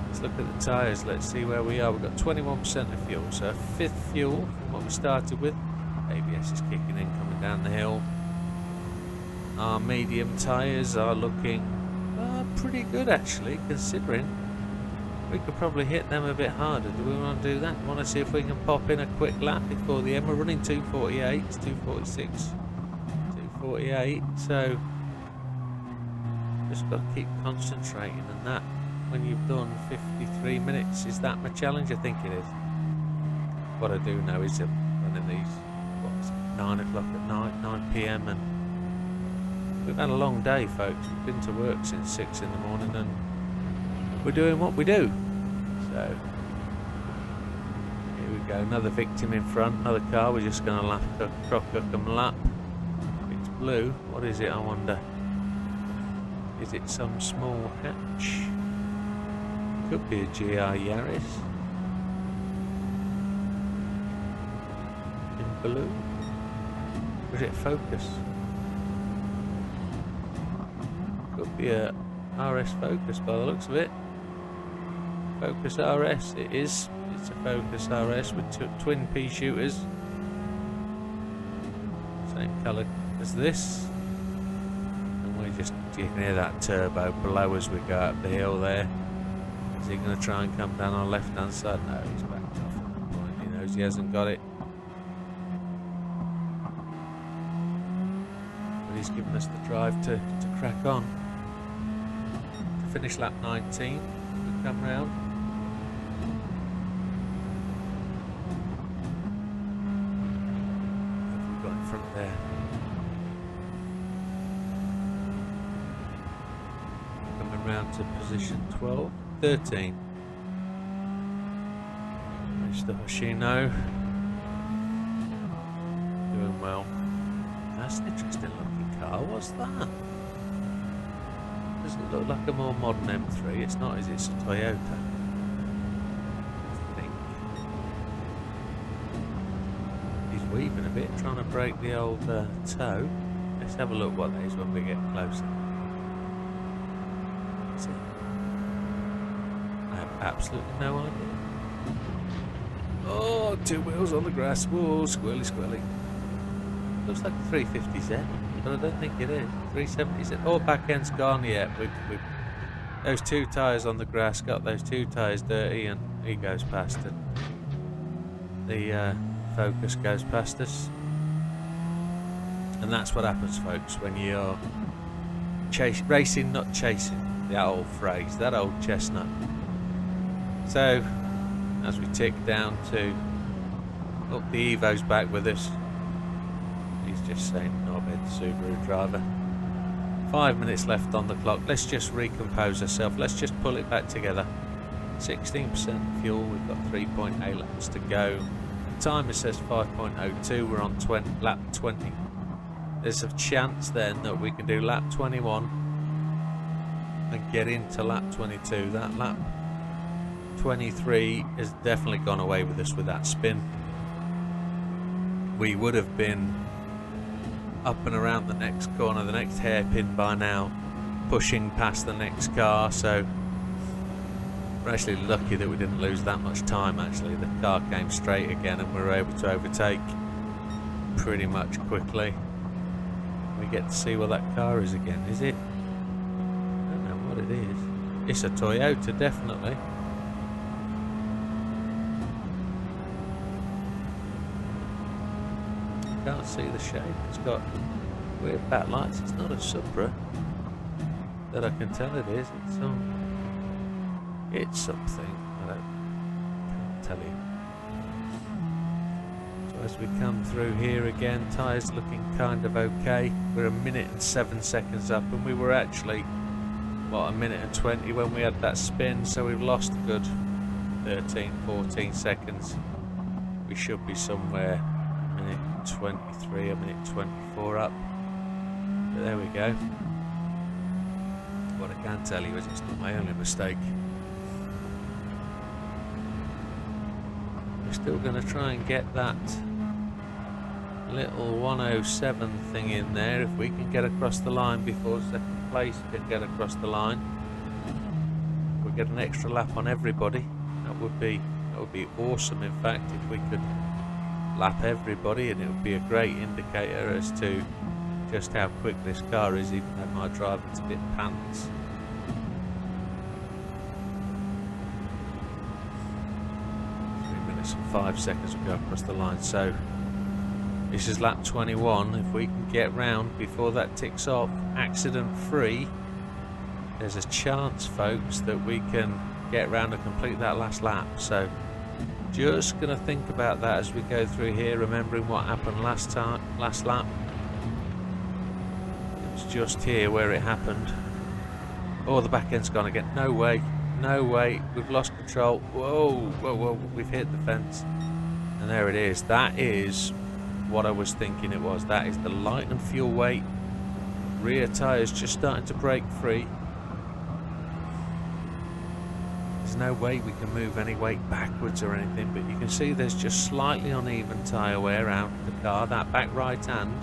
Let's look at the tyres. Let's see where we are. We've got 21% of fuel, so 5th fuel from what we started with. ABS is kicking in, coming down the hill. Our medium tyres are looking pretty good actually, considering we could probably hit them a bit harder. Do we want to do that? Want to see if we can pop in a quick lap before the end? We're running 248, it's 246, 248, so just got to keep concentrating, and that when you've done 53 minutes is that my challenge? I think it is. What I do know is running these, what is it, 9 o'clock at night, 9 PM, and we've had a long day, folks. We've been to work since 6 in the morning and we're doing what we do. So here we go, another victim in front, another car. We're just going to crock them lap. It's blue. What is it, I wonder? Is it some small hatch? Could be a GR Yaris. In blue. Or is it Focus? Could be a RS Focus by the looks of it. Focus RS, it is. It's a Focus RS with twin pea shooters. Same colour as this. And we're just, you can hear that turbo below as we go up the hill there. Is he going to try and come down on the left hand side? No, he's backed off at that point. He knows he hasn't got it. But he's given us the drive to crack on. To finish lap 19, we come round. What have we got in front there? Coming round to position 12, 13. Mr. Hoshino. Doing well. That's an interesting looking car. What's that? Does it look like a more modern M3? It's not, is it? It's a Toyota, I think. He's weaving a bit, trying to break the old toe. Let's have a look what that is when we get closer. See? I have absolutely no idea. Oh, two wheels on the grass. Whoa, squirrely, squirrely. Looks like a 350Z, but I don't think it is. 370Z. Oh, back end's gone. Yeah, we've those two tyres on the grass got those two tyres dirty, and he goes past it. The Focus goes past us, and that's what happens, folks, when you're racing, not chasing. That old phrase, that old chestnut. So, as we tick down to up, the Evo's back with us. He's just saying, knobhead Subaru driver. 5 minutes left on the clock. Let's just recompose ourselves. Let's just pull it back together. 16% fuel. We've got 3.8 laps to go. The timer says 5.02. We're on lap 20. There's a chance then that we can do lap 21 and get into lap 22. That lap 23 has definitely gone away with us with that spin. We would have been up and around the next corner, the next hairpin by now, pushing past the next car. So we're actually lucky that we didn't lose that much time. Actually, the car came straight again and we were able to overtake pretty much quickly. We get to see what that car is again. Is it? I don't know what it is. It's a Toyota, definitely. Can't see the shape. It's got weird backlights. It's not a Supra that I can tell it is. It's something. I can't tell you. So as we come through here again, tyres looking kind of okay. We're 1 minute and 7 seconds up, and we were actually what, 1 minute and 20 when we had that spin. So we've lost a good 13, 14 seconds. We should be somewhere 23, a minute 24 up, but there we go. What I can tell you is it's not my only mistake. We're still going to try and get that little 107 thing in there if we can get across the line before second place can get across the line. We'll get an extra lap on everybody. That would be awesome, in fact, if we could lap everybody, and it would be a great indicator as to just how quick this car is, even though my driving's a bit pants. And 5 seconds will go across the line. So this is lap 21. If we can get round before that ticks off accident free, there's a chance, folks, that we can get round and complete that last lap. So just gonna think about that as we go through here, remembering what happened last lap. It was just here where it happened. Oh, the back end's gone again. No way. No way, we've lost control. Whoa, whoa, whoa, we've hit the fence. And there it is. That is what I was thinking it was. That is the light and fuel weight. Rear tyres just starting to break free. There's no way we can move any weight backwards or anything, but you can see there's just slightly uneven tyre wear out of the car. That back right hand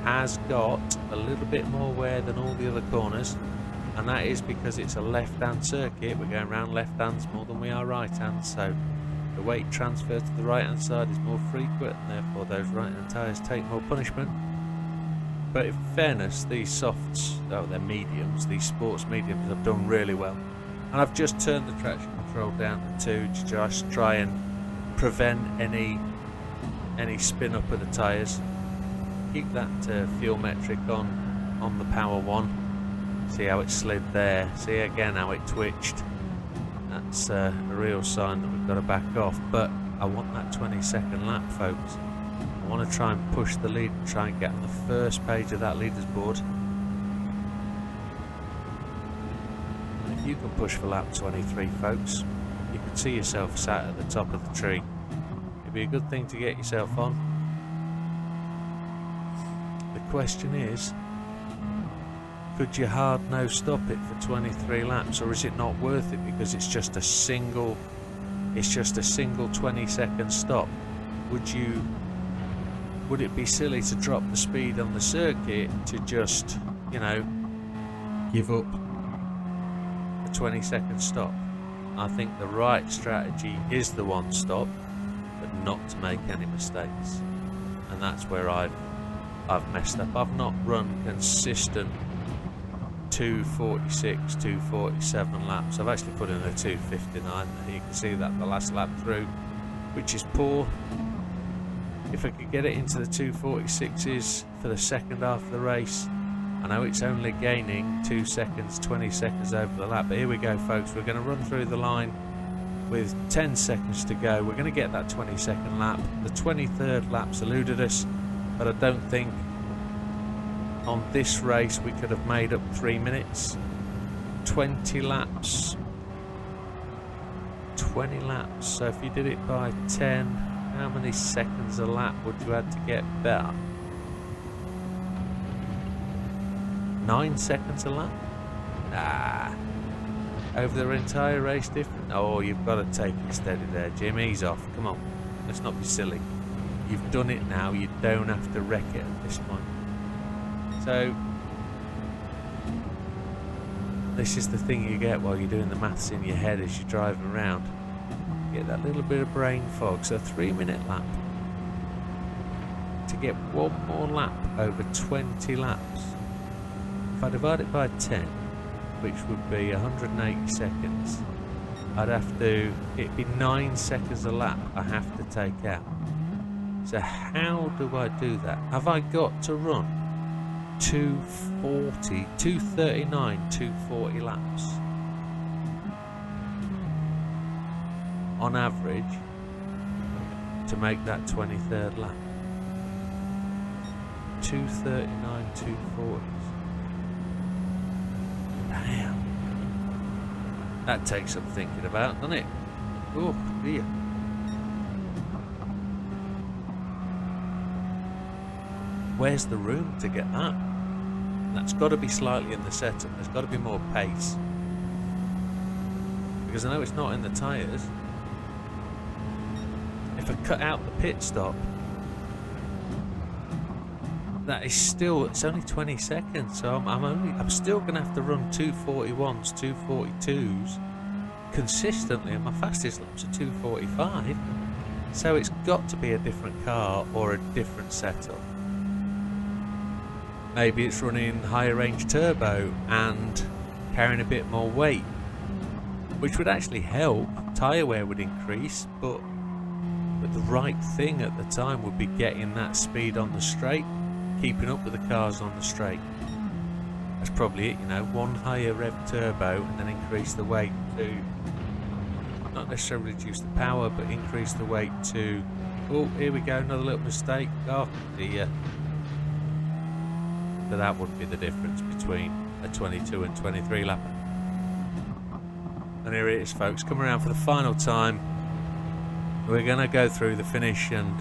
has got a little bit more wear than all the other corners. And that is because it's a left-hand circuit. We're going around left hands more than we are right hands, so the weight transfer to the right hand side is more frequent, and therefore those right hand tyres take more punishment. But in fairness, these softs, oh, they're mediums, these sports mediums have done really well. And I've just turned the traction control down to 2 to just try and prevent any spin up of the tyres. keep that fuel metric on the power one. See how it slid there. See again how it twitched. That's a real sign that we've got to back off. But I want that 22nd lap, folks. I want to try and push the lead and try and get on the first page of that leaders board. If you can push for lap 23, folks, you can see yourself sat at the top of the tree. It'd be a good thing to get yourself on. The question is, could you hard no stop it for 23 laps, or is it not worth it because it's just a single 20-second stop? Would it be silly to drop the speed on the circuit to just, you know, give up a 20-second stop? I think the right strategy is the one stop, but not to make any mistakes. And that's where I've messed up. I've not run consistent 246, 247 laps. I've actually put in a 259 there. You can see that the last lap through, which is poor. If I could get it into the 246s for the second half of the race, I know it's only gaining 2 seconds, 20 seconds over the lap, but here we go, folks. We're going to run through the line with 10 seconds to go. We're going to get that 22nd lap. The 23rd lap's eluded us, but I don't think on this race we could have made up 3 minutes. 20 laps. So if you did it by 10, how many seconds a lap would you have to get better? 9 seconds a lap? Nah. Over the entire race different? Oh, you've got to take it steady there, Jim. Ease off. Come on. Let's not be silly. You've done it now. You don't have to wreck it at this point. So, this is the thing you get while you're doing the maths in your head as you're driving around. You get that little bit of brain fog. So, 3-minute lap. To get one more lap over 20 laps. If I divide it by 10, which would be 180 seconds, it'd be 9 seconds a lap I have to take out. So how do I do that? Have I got to run 240, 239, 240 laps on average to make that 23rd lap? 239, 240s. Damn. That takes some thinking about, doesn't it? Oh dear. Where's the room to get that? That's got to be slightly in the setup. There's got to be more pace. Because I know it's not in the tyres. If I cut out the pit stop, that is still, it's only 20 seconds, so I'm still going to have to run 241s, 242s consistently, and my fastest laps are 245. So it's got to be a different car or a different setup. Maybe it's running higher range turbo and carrying a bit more weight, which would actually help. Tyre wear would increase, but the right thing at the time would be getting that speed on the straight, keeping up with the cars on the straight. That's probably it, you know, one higher rev turbo and then increase the weight to, not necessarily reduce the power, but increase the weight to, oh, here we go, another little mistake. Oh dear. So that would be the difference between a 22 and 23 lapper. And here it is, folks, come around for the final time. We're going to go through the finish, and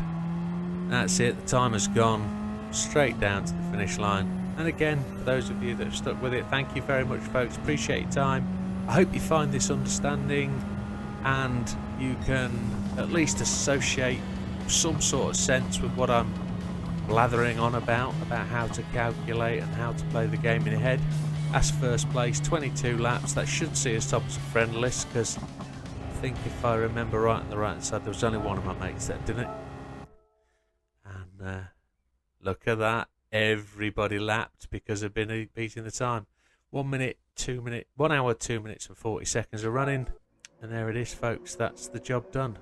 that's it. The time has gone straight down to the finish line. And again, for those of you that have stuck with it, thank you very much, folks. Appreciate your time. I hope you find this understanding and you can at least associate some sort of sense with what I'm blathering on about how to calculate and how to play the game in your head. As first place, 22 laps. That should see us top of the friend list, because I think if I remember right on the right hand side, there was only one of my mates that didn't it. And look at that. Everybody lapped because of beating the time. 1 minute, 2 minutes, 1 hour, 2 minutes and 40 seconds of running. And there it is, folks. That's the job done.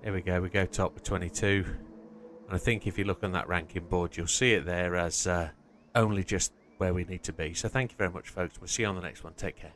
Here we go top with 22. And I think if you look on that ranking board, you'll see it there as only just where we need to be. So thank you very much, folks. We'll see you on the next one. Take care.